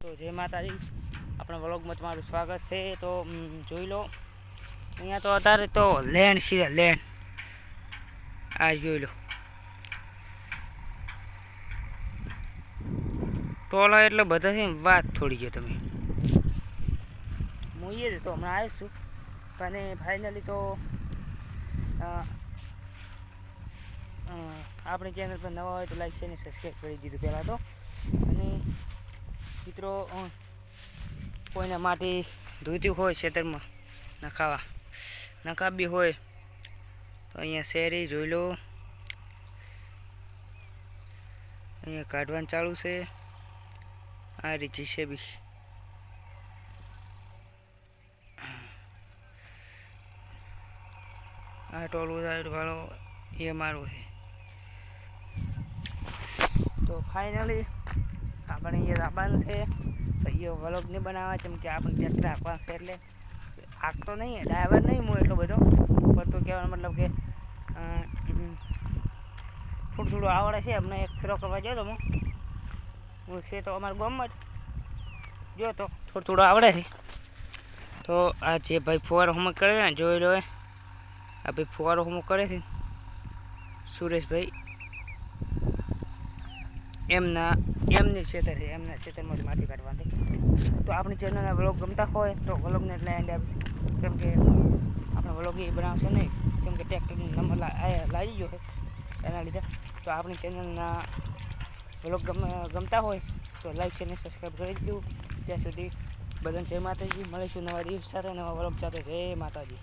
તો જય માતાજી, આપણા વ્લોગમાં તમારું સ્વાગત છે। તો જોઈ લો, અહીંયા તો અત્યારે તો લેન્ડ છે, લેન્ડ આ જોઈ લો, ટોલો એટલે બધા છે વાત થોડી ગયો તમે। હું એ તો હમણાં આવ્યો છું, અને ફાઇનલી તો આપણી ચેનલ પર નવા હોય તો લાઈક છે ને સબસ્ક્રાઈબ કરી દીધું પહેલાં તો। અને મિત્રો કોઈના માટે ધોતી હોય ખેતરમાં નખાવી હોય તો અહીંયા શેરી જોઈ લો, અહીંયા કાઢવાનું ચાલુ છે। આ રીતે છે બી આ ટોલું સાઈડ વાળો એ મારું છે। તો ફાઇનલી આપણે અહીંયા લાવવાનું છે, તો એ વ્લોગ નહીં બનાવવા કેમ કે આપણે ટ્રેક્ટર આપવાનું છે, એટલે આખતો નહીં ડ્રાઈવર નહીં હું એટલો બધો પડતો કહેવાનો મતલબ કે થોડું થોડું આવડે છે। અમને એક ફેરો કરવા ગયો તો હું છે તો અમારા ગામમાં જ ગયો તો, થોડું થોડું આવડે છે। તો આ જે ભાઈ ફુવારો હોમવર્ક કરે ને જોઈ લો, આ ભાઈ ફુવારો હોમવર્ક કરે છે સુરેશભાઈ, એમની ખેતર છે, એમના ખેતરમાં માટી કાઢવાની। તો આપણી ચેનલના વ્લોગ ગમતા હોય તો વ્લોગને એટલે એન્ડ આપીશું, કેમ કે આપણે વ્લોગ એ બનાવશે નહીં, કેમ કે ટ્રેક્ટરનો નંબર લાગી ગયો છે એના લીધે। તો આપણી ચેનલના વ્લોગ ગમતા હોય તો લાઈક છે ને સબસ્ક્રાઈબ કરી દીધું। ત્યાં સુધી બધાને જય માતાજી, મળીશું નવા દિવસ સાથે, નવા વ્લોગ સાથે। જય માતાજી।